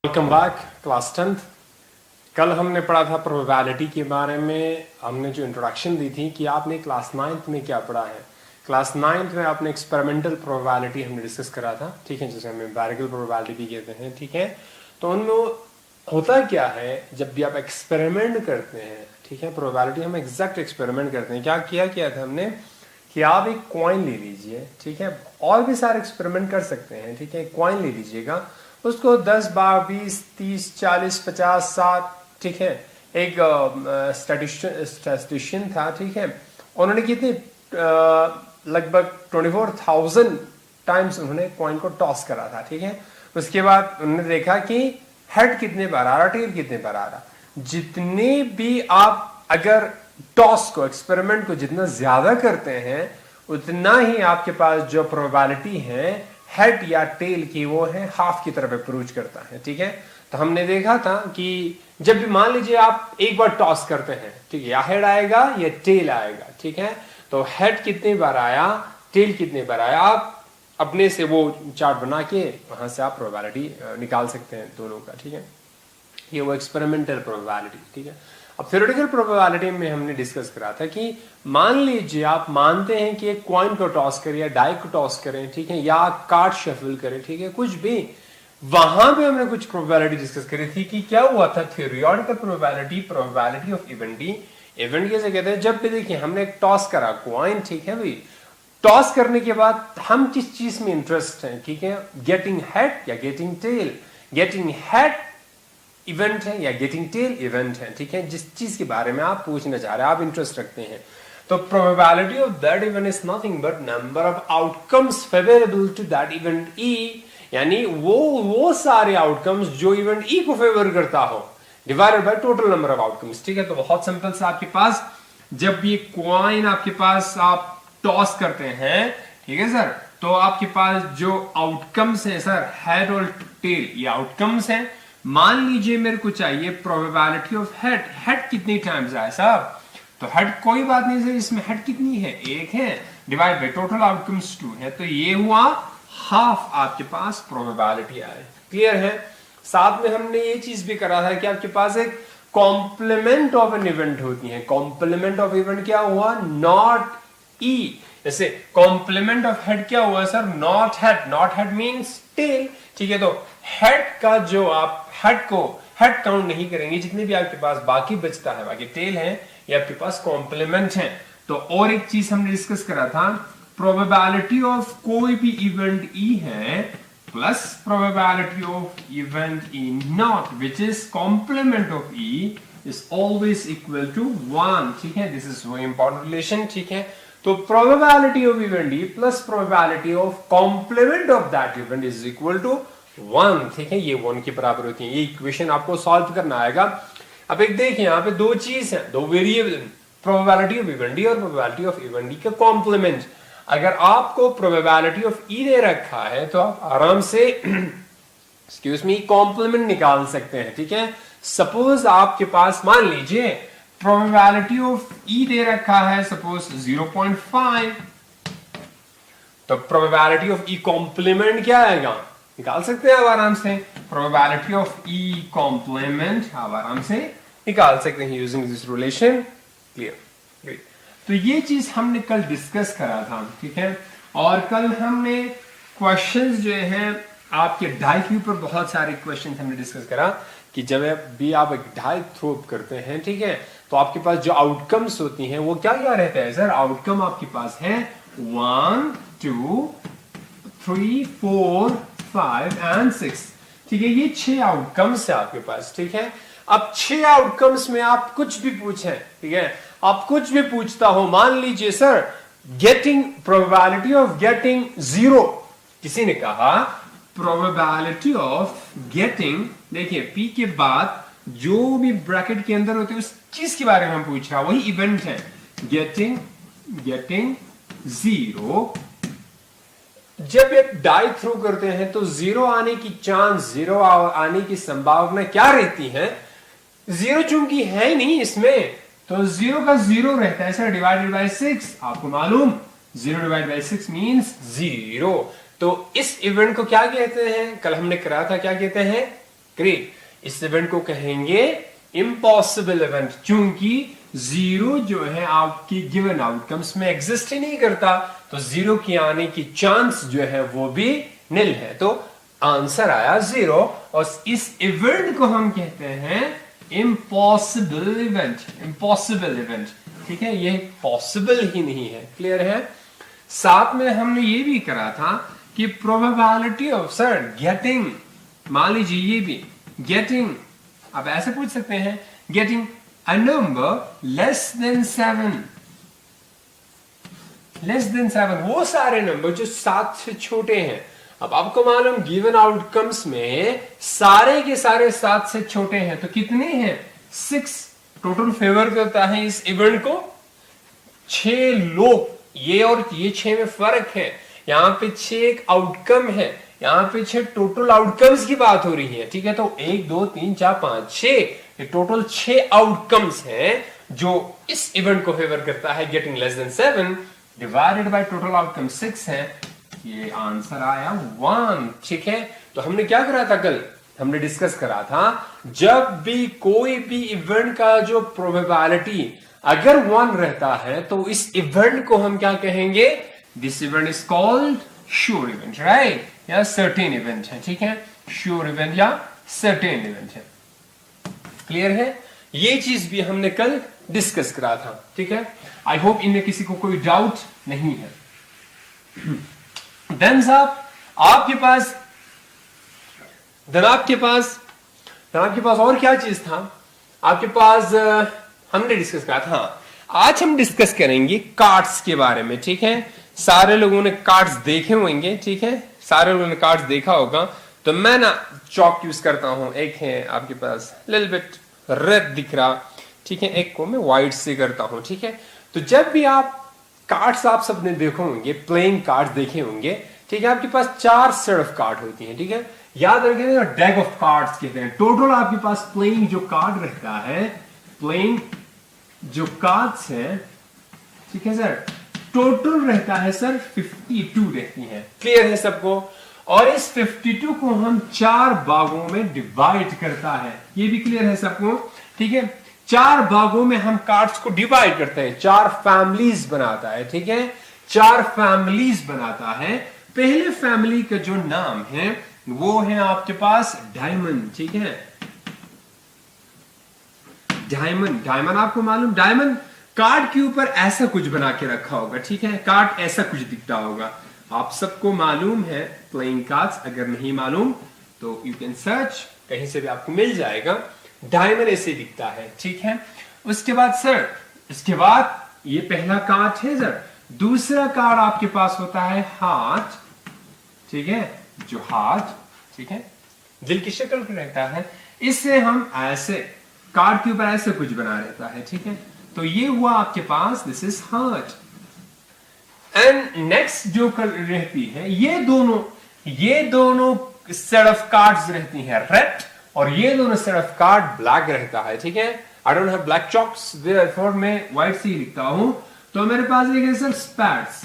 Welcome back class 10th। कल हमने पढ़ा था प्रोबेबिलिटी के बारे में। हमने जो इंट्रोडक्शन दी थी कि आपने क्लास 9th में क्या पढ़ा है। क्लास 9th में आपने एक्सपेरिमेंटल प्रोबेबिलिटी हमने डिस्कस करा था, ठीक है, जिसे हम एम्पिरिकल प्रोबेबिलिटी भी कहते हैं, ठीक है। तो उनमें होता क्या है, जब भी आप एक्सपेरिमेंट करते हैं, ठीक है, प्रोबेबिलिटी हम एग्जैक्ट एक्सपेरिमेंट करते हैं। क्या था हमने कि आप एक कॉइन ले लीजिए, ठीक है, और भी सारे एक्सपेरिमेंट कर सकते हैं, ठीक है। कॉइन ले लीजिएगा, उसको 10 बार 20 30 40 50 60, ठीक है। एक स्टैटिस्टिशियन था, ठीक है, उन्होंने कितने लगभग 24,000 टाइम्स उन्होंने कॉइन को टॉस करा था, ठीक है। उसके बाद उन्होंने देखा कि हेड कितने बार आ रहा, टेल कितने बार आ रहा। जितने भी आप अगर टॉस को, एक्सपेरिमेंट को जितना ज्यादा करते हैं, उतना ही आपके पास जो प्रोबेबिलिटी है हेड या टेल की, वो है हाफ की तरफ अप्रोच करता है, ठीक है। तो हमने देखा था कि जब भी मान लीजिए आप एक बार टॉस करते हैं, ठीक है, या हेड आएगा या टेल आएगा, ठीक है। तो हेड कितने बार आया, टेल कितने बार आया, आप अपने से वो चार्ट बना के वहां से आप प्रोबेबिलिटी निकाल सकते हैं दोनों का, ठीक है। ये वो एक्सपेरिमेंटल प्रोबेबिलिटी, ठीक है। अब थ्योरेटिकल प्रोबेबिलिटी में हमने डिस्कस करा था कि मान लीजिए आप मानते हैं कि एक कॉइन को टॉस करें या डाई को टॉस करें, ठीक है, या कार्ड शफल करें, ठीक है, कुछ भी। वहां पे हमने कुछ प्रोबेबिलिटी डिस्कस करी थी कि क्या हुआ था, theoretical probability, probability of event. Event कैसे कहते हैं, जब भी देखिए हमने एक टॉस करा कॉइन, ठीक है भाई, टॉस करने के बाद हम किस चीज में इंटरेस्ट हैं, ठीक है, गेटिंग हेड या getting tail. Getting head event है या गेटिंग टेल इवेंट है, ठीक है, जिस चीज के बारे में आप पूछना चाह रहे हैं, आप इंटरेस्ट रखते हैं। तो probability of that event is nothing but number of outcomes favourable to that event E, यानी वो सारे आउटकम्स जो इवेंट ई को फेवर करता हो, divided by total number of outcomes, ठीक है। तो बहुत सिंपल सा, आपके पास जब भी एक कॉइन आपके पास आप टॉस करते हैं, ठीक है सर, तो आपके पास जो आउटकम्स है सर, हेड और टेल, ये आउटकम्स है। मान लीजिए मेरे को चाहिए प्रोबेबिलिटी ऑफ हेड। हेड कितनी टाइम्स आए साहब, तो हेड कोई बात नहीं सर, इसमें हेड कितनी है, एक है, डिवाइड बाय टोटल आउटकम्स 2 है, तो ये हुआ हाफ आपके पास प्रोबेबिलिटी आए। क्लियर है। साथ में हमने ये चीज भी करा था कि आपके पास एक कॉम्प्लीमेंट ऑफ एन इवेंट होती है। कॉम्प्लीमेंट ऑफ इवेंट क्या हुआ, नॉट ई। जैसे कॉम्प्लीमेंट ऑफ हेड क्या हुआ sir, not head. Not head means tail, ठीक है। तो हेड का जो आप हेड काउंट नहीं करेंगे, जितने भी आपके पास बाकी बचता है, बाकी टेल है, ये आपके पास कॉम्प्लीमेंट है। तो और एक चीज हमने डिस्कस करा था, प्रोबेबिलिटी ऑफ कोई भी इवेंट ई है plus probability of event E not, which is complement of E, is always equal to 1, ठीक है। This is very important relation, ठीक है। तो probability of event E plus probability of complement of that event is equal to 1, ठीक है। ये 1 के बराबर होती है। ये इक्वेशन आपको सॉल्व करना आएगा। अब एक देखिए, यहाँ पे दो चीज है, दो वेरिएबल, प्रोबेबिलिटी ऑफ इवेंट ई और प्रोबेबिलिटी ऑफ इवेंट ई का कॉम्प्लीमेंट। अगर आपको प्रोबेबिलिटी ऑफ ई दे रखा है तो आप आराम से एक्सक्यूज मी कॉम्प्लीमेंट निकाल सकते हैं, ठीक है। सपोज आपके पास मान लीजिए प्रोबेबिलिटी ऑफ ई दे रखा है सपोज 0.5, तो प्रोबेबिलिटी ऑफ ई कॉम्प्लीमेंट क्या आएगा, निकाल सकते हैं आप आराम से। प्रोबेबिलिटी ऑफ ई कॉम्प्लीमेंट आप आराम से निकाल सकते हैं using this relation. Clear, great. तो ये चीज हमने कल डिस्कस करा था, ठीक है। और कल हमने क्वेश्चंस जो हैं आपके डाई के ऊपर बहुत सारे क्वेश्चंस हमने डिस्कस करा कि जब भी आप एक डाई थ्रो करते हैं, ठीक है, तो आपके पास जो आउटकम्स होती हैं वो क्या क्या रहता है सर, आउटकम आपके पास है 1 2 3 4 5 एंड 6, ठीक है। ये 6 आउटकम्स है आपके पास, ठीक है। अब 6 आउटकम्स में आप कुछ भी पूछें, ठीक है, आप कुछ भी पूछता हो, मान लीजिए sir getting probability of getting 0, किसी ने कहा प्रोबेबिलिटी ऑफ गेटिंग, देखिए पी के बाद जो भी ब्रैकेट के अंदर होते हैं उस चीज के बारे में हम पूछ रहा, वही इवेंट है, गेटिंग 0। जब एक डाई थ्रो करते हैं तो 0 आने की चांस, 0 आने की संभावना क्या रहती है, 0 चूंकि है नहीं इसमें, तो 0 का 0 रहता है सर, डिवाइडेड बाय 6। आपको मालूम 0 डिवाइडेड बाय 6 मींस 0। तो इस इवेंट को क्या कहते हैं, कल हमने करा था, क्या कहते हैं, ग्रेट, इस इवेंट को कहेंगे इम्पॉसिबल इवेंट, क्योंकि जीरो जो है आपकी गिवन आउटकम्स में एग्जिस्ट ही नहीं करता, तो जीरो की आने की चांस जो है वो भी निल है, तो आंसर आया जीरो। और इस इवेंट को हम कहते हैं इम्पॉसिबल इवेंट, इम्पॉसिबल इवेंट, ठीक है, ये पॉसिबल ही नहीं है। क्लियर है? साथ में हमने ये भी करा था कि प्रोबेबिलिटी ऑफ सर गेटिंग, मान लीजिए ये भी गेटिंग, आप ऐसे पूछ सकते हैं getting a number less than 7, less than 7, वो सारे नंबर जो 7 से छोटे हैं। अब आपको मालूम गिवन आउटकम्स में सारे के सारे 7 से छोटे हैं, तो कितने हैं? 6 टोटल फेवर करता है इस इवेंट को 6 लोग, ये और ये 6 में फर्क है, यहां पे 6 एक आउटकम है, यहां पे 6 टोटल आउटकम्स की बात हो रही है, ठीक है, तो 1 2 3 4 5 6, ये टोटल 6 आउटकम्स हैं जो इस इवेंट को फेवर करता है getting less than 7 divided by total outcome 6 है, ये आंसर आया 1, ठीक है। तो हमने क्या करा था कल? हमने डिस्कस करा था जब भी कोई भी इवेंट का जो प्रोबेबिलिटी अगर 1 रहता है तो इस इवेंट को हम क्या कहेंगे? This event is called sure event, right, या सर्टेन इवेंट है, ठीक है, श्योर इवेंट या सर्टेन इवेंट है। क्लियर है? ये चीज भी हमने कल डिस्कस करा था, ठीक है। आई होप इनमें किसी को कोई डाउट नहीं है। देन साहब आपके पास और क्या चीज था आपके पास? हमने डिस्कस करा था, आज हम डिस्कस करेंगे कार्ड्स के बारे में, ठीक है। सारे लोगों ने कार्ड्स देखे होंगे, ठीक है, सारे लोगों ने कार्ड्स देखा होगा। तो मैं ना चॉक यूज करता हूं, एक है आपके पास लिटिल बिट रेड दिख रहा, ठीक है, एक को मैं व्हाइट से करता हूं, ठीक है। तो जब भी आप कार्ड्स आप सबने देखे होंगे, प्लेइंग कार्ड्स देखे होंगे, ठीक है, आपके पास 4 सेट ऑफ कार्ड होती हैं, ठीक है, याद रखिए डेक ऑफ कार्ड्स कहते हैं। टोटल आपके पास प्लेइंग जो कार्ड रहता है, प्लेइंग जो कार्ड्स है, ठीक है सर, टोटल रहता है सर 52 रहती हैं। क्लियर है सबको? और इस 52 को हम 4 भागों में डिवाइड करता है, ये भी क्लियर है सबको, ठीक है। 4 भागों में हम कार्ड्स को डिवाइड करते हैं, 4 फैमिलीज बनाता है, ठीक है, 4 फैमिलीज बनाता है। पहले फैमिली का जो नाम है वो है आपके पास डायमंड, ठीक है, डायमंड। डायमंड आपको मालूम, डायमंड कार्ड के ऊपर ऐसा कुछ बना के रखा होगा, ठीक है, कार्ड ऐसा कुछ दिखता होगा, आप सबको मालूम है प्लेइंग कार्ड्स। अगर नहीं मालूम तो यू कैन सर्च, कहीं से भी आपको मिल जाएगा। डायमंड ऐसे दिखता है, ठीक है। उसके बाद सर, इसके बाद ये पहला कार्ड है सर, दूसरा कार्ड आपके पास होता है हार्ट, ठीक है, जो हार्ट, ठीक है, दिल की शक्ल में रहता है। इससे हम ऐसे कार्ड के ऊपर ऐसे कुछ बना रहता है, ठीक है, तो ये हुआ आपके पास, this is heart. And next जो रहती है, ये दोनों सेट ऑफ कार्ड्स रहती हैं रेड, और ये दोनों सेट ऑफ कार्ड ब्लैक रहता है, ठीक है। I don't have black chalks, therefore मैं व्हाइट से ही लिखता हूं। तो मेरे पास एक है सर स्पैट्स,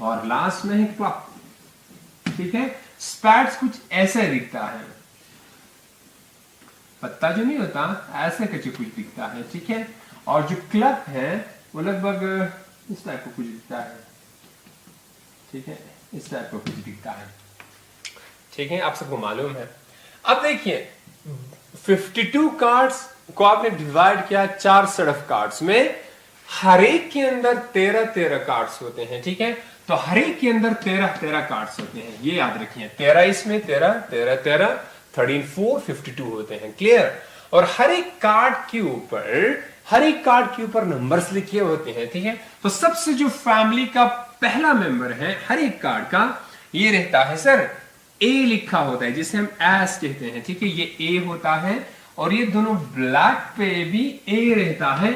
और लास्ट में है क्लब, ठीक है। स्पैट्स कुछ ऐसे दिखता है, पत्ता जो नहीं होता ऐसे कुछ दिखता है, ठीक है। और जो क्लब है वो लगभग इस टाइप को कुछ दिखता है, ठीक है, इस टाइप को कुछ दिखता है, ठीक है, आप सबको मालूम है। अब देखिए 52 कार्ड्स को आपने डिवाइड किया 4 सेट ऑफ कार्ड्स में, हर एक के अंदर 13 कार्ड्स होते हैं, ठीक है। तो हर एक के अंदर 13 कार्ड्स होते हैं, ये याद रखिए, 13 इसमें, 13 13 13 4 52 होते हैं। क्लियर? और हर एक कार्ड के ऊपर नंबर्स लिखे होते हैं, ठीक है। तो सबसे जो फैमिली का पहला मेंबर है हर एक कार्ड का, ये रहता है सर ए लिखा होता है, जिसे हम एस कहते हैं, ठीक है, ये ए होता है। और ये दोनों ब्लैक पे भी ए रहता है।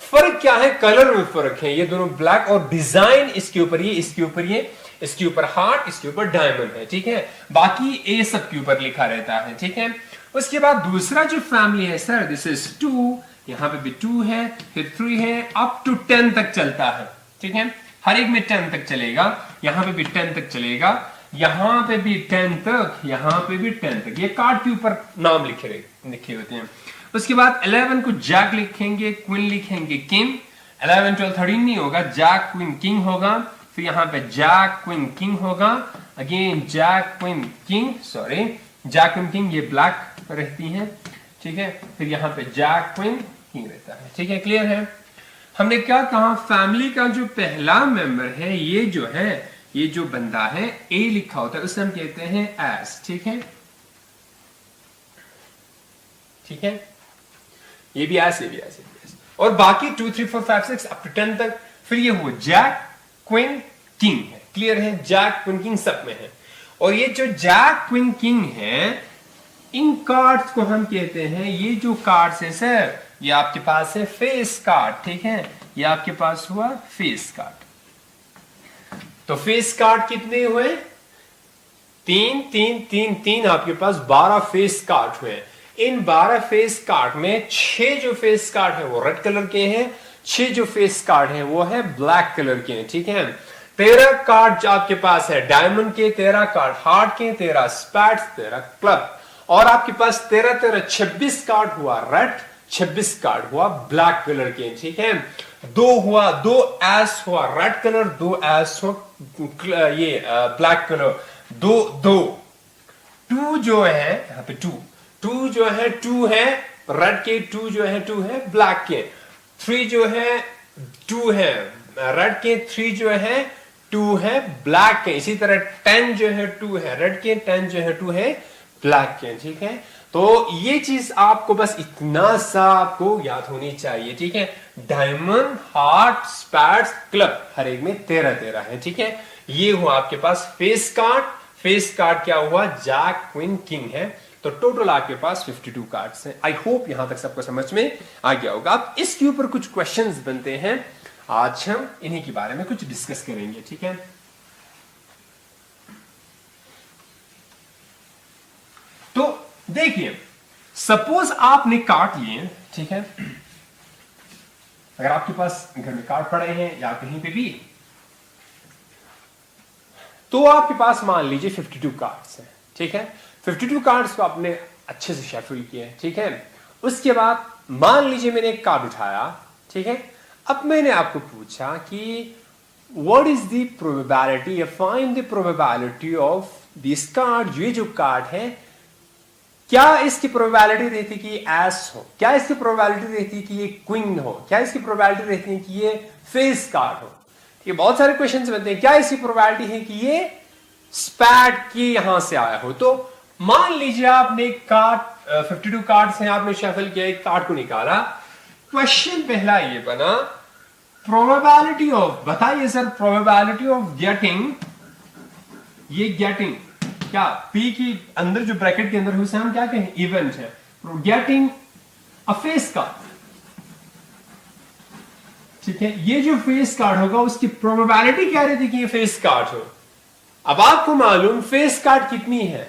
फर्क क्या है? कलर में फर्क है, ये दोनों ब्लैक, और डिजाइन इसके ऊपर ये, इसके ऊपर ये, इसके ऊपर हार्ट, इसके ऊपर डायमंड है, ठीक है। बाकी ए सब के ऊपर लिखा रहता है, ठीक है। उसके बाद दूसरा जो फैमिली है सर, दिस इज 2, यहां पे भी 2 है, फिर 3 है, अप टू 10 तक चलता है, ठीक है। हर एक में 10 तक चलेगा, यहां पे भी 10 तक चलेगा। यहां पे भी 10 तक, यहां पे भी 10 तक, ये कार्ड के ऊपर नाम लिखे होते हैं। उसके बाद 11 को जैक लिखेंगे, क्वीन लिखेंगे, किंग। 11 12 13 नहीं होगा, जैक क्वीन किंग होगा। फिर यहाँ पे जैक क्वीन किंग होगा, again jack queen king, sorry jack queen king, ये ब्लैक रहती है, ठीक है। फिर यहाँ पे जैक क्वीन किंग रहता है, ठीक है, क्लियर है। हमने क्या कहा, फैमिली का जो पहला मेंबर है, ये जो बंदा है, ए लिखा होता है, उसे हम कहते हैं एस, ठीक है, ठीक है। ये भी एस, ये भी एस, और बाकी 2 3 4 5 6 अप टू 10 तक। फिर ये हुआ जैक क्वीन किंग है, क्लियर है, जैक क्वीन किंग सब में है। और ये जो जैक क्वीन किंग है, इन कार्ड्स को हम कहते हैं, ये जो कार्ड्स है सर, ये आपके पास है फेस कार्ड, ठीक है, ये आपके पास हुआ फेस कार्ड। तो फेस कार्ड कितने हुए, 3 3 3 3, आपके पास 12 फेस कार्ड हुए। इन 12 फेस कार्ड में 6 जो फेस कार्ड है वो रेड कलर के हैं, 6 जो फेस कार्ड है वो है ब्लैक कलर के हैं, ठीक है। 13 कार्ड जो आपके पास है डायमंड के, 13 कार्ड हार्ट के, 13 स्पैट्स, 13 क्लब, और आपके पास 13 13 26 कार्ड हुआ रेड, 26 कार्ड हुआ ब्लैक कलर के, ठीक है। 2 एस हुआ रेड कलर, 2 एस हुआ ये ब्लैक कलर, 2 जो है यहाँ पे 2 जो है 2 है रेड के, 2 जो है 2 है ब्लैक के, 3 जो है 2 है रेड के, 3 जो है 2 है ब्लैक के। इसी तरह 10 जो है 2 है रेड के, 10 जो है 2 है ब्लैक के, ठीक है। तो ये चीज आपको बस इतना सा आपको याद होनी चाहिए, ठीक है। डायमंड, हार्ट, स्पैट्स, क्लब, हर एक में 13 13 है, ठीक है। ये हुआ आपके पास फेस कार्ड। फेस कार्ड क्या हुआ, जैक क्वीन किंग है। तो टोटल आपके पास 52 कार्ड्स हैं। आई होप यहां तक सबको समझ में आ गया होगा। अब इसके ऊपर कुछ क्वेश्चंस बनते हैं, आज हम इन्हीं के बारे में कुछ डिस्कस करेंगे, ठीक है। तो देखिए, सपोज आपने कार्ड लिए, ठीक है, अगर आपके पास घर में कार्ड पड़े हैं या कहीं पे भी, तो आपके पास मान लीजिए 52 कार्ड्स हैं, ठीक है। 52 कार्ड्स को आपने अच्छे से शफल किए, ठीक है। उसके बाद मान लीजिए मैंने एक कार्ड उठाया, ठीक है। अब मैंने आपको पूछा कि what is the probability, find the probability of this card. ये जो कार्ड है, क्या इसकी प्रोबेबिलिटी रहती कि ये एस हो, क्या इसकी प्रोबेबिलिटी रहती कि ये क्वीन हो, क्या इसकी प्रोबेबिलिटी रहती है कि ये फेस कार्ड हो। ये बहुत सारे क्वेश्चंस बनते हैं, क्या इसकी प्रोबेबिलिटी है कि ये स्पैट की यहां से आया हो। तो मान लीजिए आपने एक कार्ड, 52 कार्ड्स हैं, आपने शफल किया, एक कार्ड को निकाला। क्वेश्चन पहला ये बना, प्रोबेबिलिटी ऑफ, बताइए सर, प्रोबेबिलिटी ऑफ गेटिंग, ये गेटिंग क्या पी की अंदर जो ब्रैकेट के अंदर उसे हम क्या कहें, इवेंट है, गेटिंग अ फेस कार्ड, ठीक है। ये जो फेस कार्ड होगा उसकी प्रोबेबिलिटी क्या रहती है कि ये फेस कार्ड हो। अब आपको मालूम फेस कार्ड कितनी है,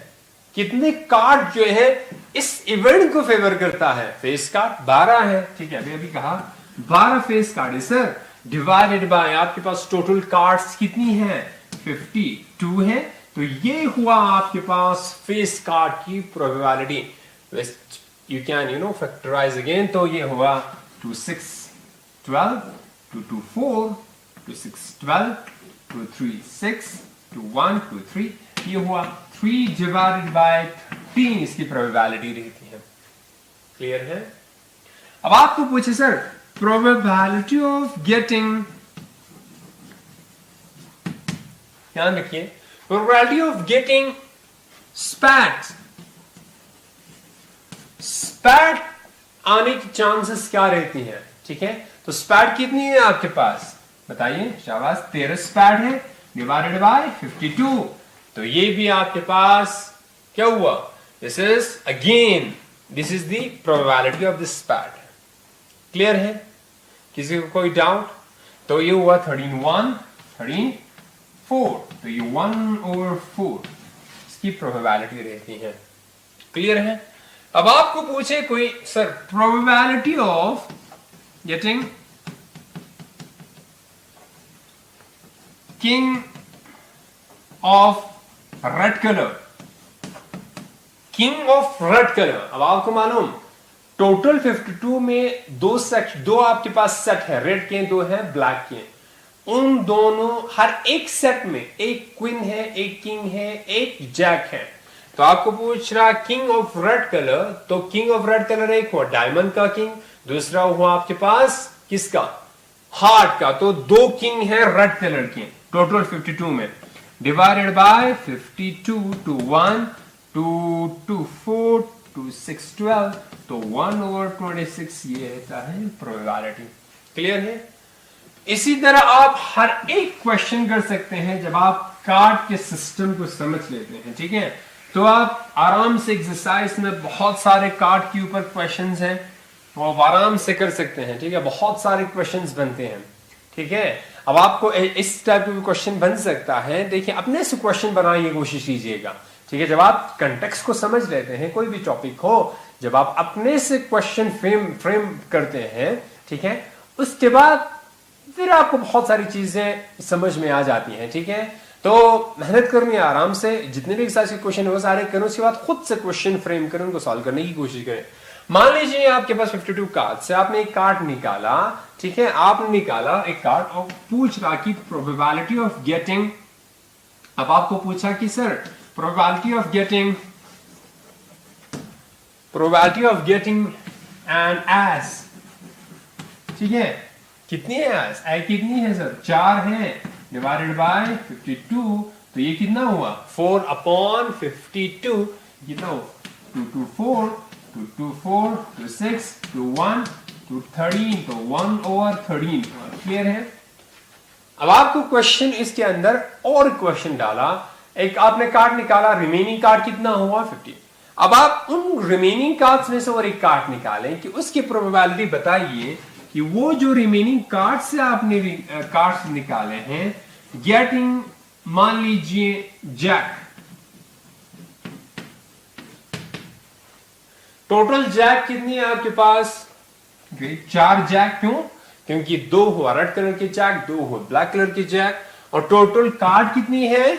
कितने कार्ड जो है इस इवेंट को फेवर करता है, फेस कार्ड 12 है, ठीक है। अभी कहा 12 फेस कार्ड है सर, डिवाइडेड बाय आपके पास टोटल कार्ड्स कितनी है, 52 है। तो ये हुआ आपके पास फेस कार्ड की probability. You can factorise again, तो ये हुआ 2 6 12, 2 2 4, 2 6 12, 2 3 6, 2 1 2 3, ये हुआ 3 डिवाइडेड बाय 13 इसकी प्रोबेबिलिटी रहती है, क्लियर है। अब आपको पूछे सर, प्रोबेबिलिटी ऑफ गेटिंग, ध्यान रखिए, प्रोबेबिलिटी ऑफ गेटिंग स्पैट, स्पैट आने की चांसेस क्या रहती हैं, ठीक है। तो स्पैट कितनी है आपके पास, बताइए, शाबाश, 13 स्पैट है, डिवाइडेड बाय 52। तो ये भी आपके पास क्या हुआ, this is again, this is the probability of this स्पैट, clear है, किसी को कोई डाउट। तो ये हुआ 13 1 13 4, तो ये 1/4 इसकी प्रोबेबिलिटी रहती है, क्लियर है। अब आपको पूछे कोई, sir probability of getting king of red colour, king of red colour. अब आपको मालूम टोटल 52 में दो आपके पास सेट है, रेड के, दो है ब्लैक के। उन दोनों हर एक सेट में एक क्वीन है, एक किंग है, एक जैक है। तो आपको पूछ रहा किंग ऑफ रेड कलर, तो किंग ऑफ रेड कलर एक हुआ डायमंड का किंग, दूसरा हुआ आपके पास किसका, हार्ट का। तो दो किंग है रेड कलर के टोटल 52 में, डिवाइडेड बाय 52 टू 1 2 4 2 6 12, तो 1/26 ये रहता है प्रोबेबिलिटी। क्लियर है? इसी तरह आप हर एक क्वेश्चन कर सकते हैं जब आप कार्ड के सिस्टम को समझ लेते हैं। ठीक है, तो आप आराम से एक्सरसाइज में बहुत सारे कार्ड के ऊपर क्वेश्चंस हैं, वो आप आराम से कर सकते हैं। ठीक है, बहुत सारे क्वेश्चंस बनते हैं। ठीक है, अब आपको इस टाइप का क्वेश्चन बन सकता है। देखिए, अपने से क्वेश्चन बनाने की कोशिश कीजिएगा। ठीक है, जब आप कंटेक्स्ट को समझ लेते हैं, कोई भी टॉपिक हो, जब आप अपने से क्वेश्चन फ्रेम करते हैं, ठीक है, उसके बाद फिर आपको बहुत सारी चीजें समझ में आ जाती हैं। ठीक है, तो मेहनत करनी है आराम से, जितने भी एक्सरसाइज के क्वेश्चन है वो सारे करें, उसके बाद खुद से क्वेश्चन फ्रेम करें, उनको सॉल्व करने की कोशिश करें। मान लीजिए आपके पास 52 कार्ड से आपने एक कार्ड निकाला। ठीक है, आपने निकाला एक कार्ड और पूछ रहा कि प्रोबेबिलिटी ऑफ गेटिंग, अब आपको पूछा कि sir probability of getting an S, ठीक है, कितनी है एस, कितनी है सर, 4 है, डिवाइडेड बाय 52, तो ये कितना हुआ 4/52, कितना हुआ 2 2 4 2 2 4 2 6 2 1 2 13, तो 1/13। क्लियर है? अब आपको क्वेश्चन इसके अंदर और क्वेश्चन डाला, एक आपने कार्ड निकाला, रिमेनिंग कार्ड कितना हुआ 50। अब आप उन रिमेनिंग कार्ड्स में से और एक कार्ड निकालें कि उसकी प्रोबेबिलिटी बताइए कि वो जो रिमेनिंग कार्ड से आपने कार्ड्स निकाले हैं, गेटिंग मान लीजिए जैक, टोटल जैक कितनी है आपके पास, 4 जैक। क्यों? क्योंकि 2 हुआ रेड कलर के जैक, 2 हुआ ब्लैक कलर के जैक, और टोटल कार्ड कितनी है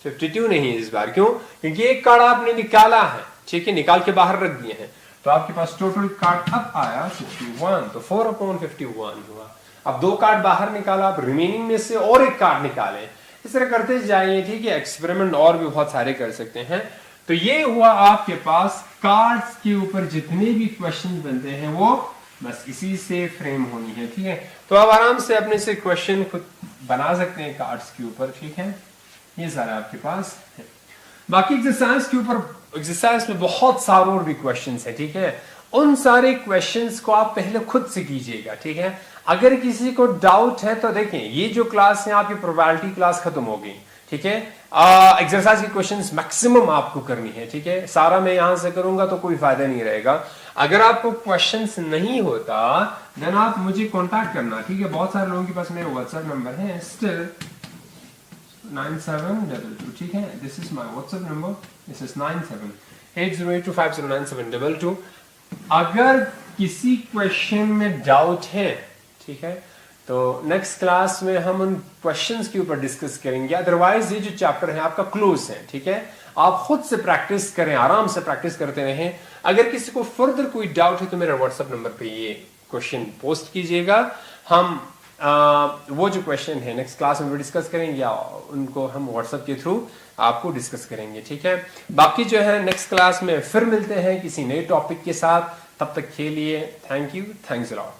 52 नहीं है इस बार। क्यों? क्योंकि एक कार्ड आपने निकाला है, ठीक है, निकाल के बाहर रख दिए हैं, तो आपके पास टोटल कार्ड अब आया 51, तो 4/51 हुआ। अब 2 कार्ड बाहर निकाला, आप रिमेनिंग में से और एक कार्ड निकाले, इस तरह करते जाइए। ठीक है, एक्सपेरिमेंट और भी बहुत सारे कर सकते हैं। तो ये हुआ आपके पास कार्ड्स के ऊपर जितने भी क्वेश्चन बनते हैं वो बस इसी से फ्रेम होनी है। ठीक है, तो आप आराम से अपने से क्वेश्चन खुद बना सकते हैं कार्ड्स के ऊपर। ठीक है, ये सारा आपके पास है। बाकी एक्सरसाइज के ऊपर, एक्सरसाइज में बहुत सारे और भी क्वेश्चंस है। ठीक है, उन सारे क्वेश्चंस को आप पहले खुद से कीजिएगा। ठीक है, अगर किसी को डाउट है तो देखें, ये जो क्लास है आपकी प्रोबेबिलिटी क्लास खत्म हो गई। ठीक है, एक्सरसाइज की क्वेश्चंस मैक्सिमम आपको करनी है। ठीक है, सारा मैं यहां से करूंगा तो कोई फायदा नहीं रहेगा। अगर आपको क्वेश्चंस नहीं होता देन आप मुझे कांटेक्ट करना। ठीक है, बहुत सारे लोगों के पास मेरा व्हाट्सएप नंबर है स्टिल 9722। ठीक है, this is my WhatsApp number, this is 978082509722। अगर किसी क्वेश्चन में डाउट है, ठीक है, तो नेक्स्ट क्लास में हम उन क्वेश्चंस के ऊपर डिस्कस करेंगे। अदरवाइज ये जो चैप्टर है आपका क्लोज है। ठीक है, आप खुद से प्रैक्टिस करें, आराम से प्रैक्टिस करते रहें। अगर किसी को फर्दर कोई डाउट है तो मेरे व्हाट्सएप नंबर पे ये क्वेश्चन पोस्ट कीजिएगा। हम वो जो क्वेश्चन है नेक्स्ट क्लास में डिस्कस करेंगे, या उनको हम व्हाट्सएप के थ्रू आपको डिस्कस करेंगे। ठीक है, बाकी जो है नेक्स्ट क्लास में फिर मिलते हैं किसी नए टॉपिक के साथ। तब तक के लिए thank you, thanks a lot.